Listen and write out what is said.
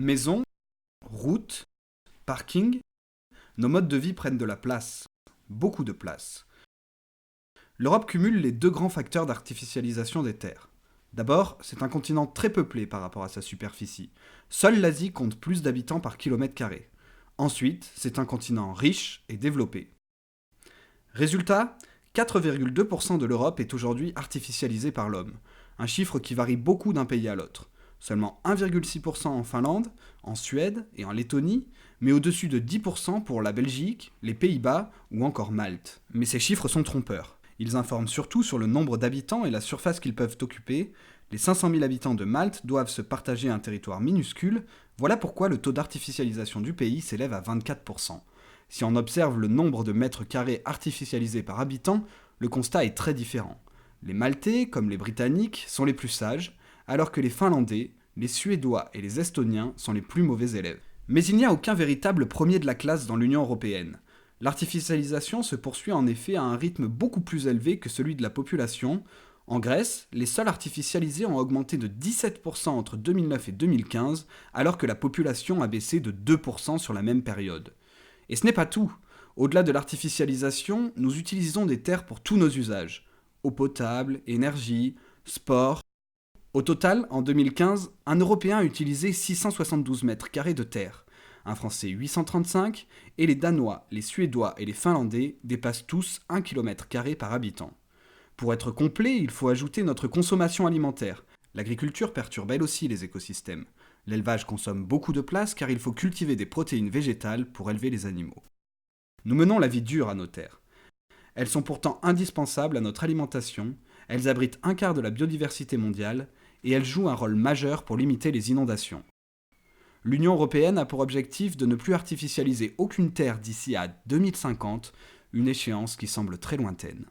Maisons, routes, parkings, nos modes de vie prennent de la place, beaucoup de place. L'Europe cumule les deux grands facteurs d'artificialisation des terres. D'abord, c'est un continent très peuplé par rapport à sa superficie. Seule l'Asie compte plus d'habitants par kilomètre carré. Ensuite, c'est un continent riche et développé. Résultat, 4,2% de l'Europe est aujourd'hui artificialisée par l'homme, un chiffre qui varie beaucoup d'un pays à l'autre. Seulement 1,6% en Finlande, en Suède et en Lettonie, mais au-dessus de 10% pour la Belgique, les Pays-Bas ou encore Malte. Mais ces chiffres sont trompeurs. Ils informent surtout sur le nombre d'habitants et la surface qu'ils peuvent occuper. Les 500 000 habitants de Malte doivent se partager un territoire minuscule, voilà pourquoi le taux d'artificialisation du pays s'élève à 24%. Si on observe le nombre de mètres carrés artificialisés par habitant, le constat est très différent. Les Maltais, comme les Britanniques, sont les plus sages, alors que les Finlandais, les Suédois et les Estoniens sont les plus mauvais élèves. Mais il n'y a aucun véritable premier de la classe dans l'Union européenne. L'artificialisation se poursuit en effet à un rythme beaucoup plus élevé que celui de la population. En Grèce, les sols artificialisés ont augmenté de 17% entre 2009 et 2015, alors que la population a baissé de 2% sur la même période. Et ce n'est pas tout. Au-delà de l'artificialisation, nous utilisons des terres pour tous nos usages. Eau potable, énergie, sport. Au total, en 2015, un Européen a utilisé 672 mètres carrés de terre, un Français 835, et les Danois, les Suédois et les Finlandais dépassent tous 1 km² par habitant. Pour être complet, il faut ajouter notre consommation alimentaire. L'agriculture perturbe elle aussi les écosystèmes. L'élevage consomme beaucoup de place car il faut cultiver des protéines végétales pour élever les animaux. Nous menons la vie dure à nos terres. Elles sont pourtant indispensables à notre alimentation, elles abritent un quart de la biodiversité mondiale et elles jouent un rôle majeur pour limiter les inondations. L'Union européenne a pour objectif de ne plus artificialiser aucune terre d'ici à 2050, une échéance qui semble très lointaine.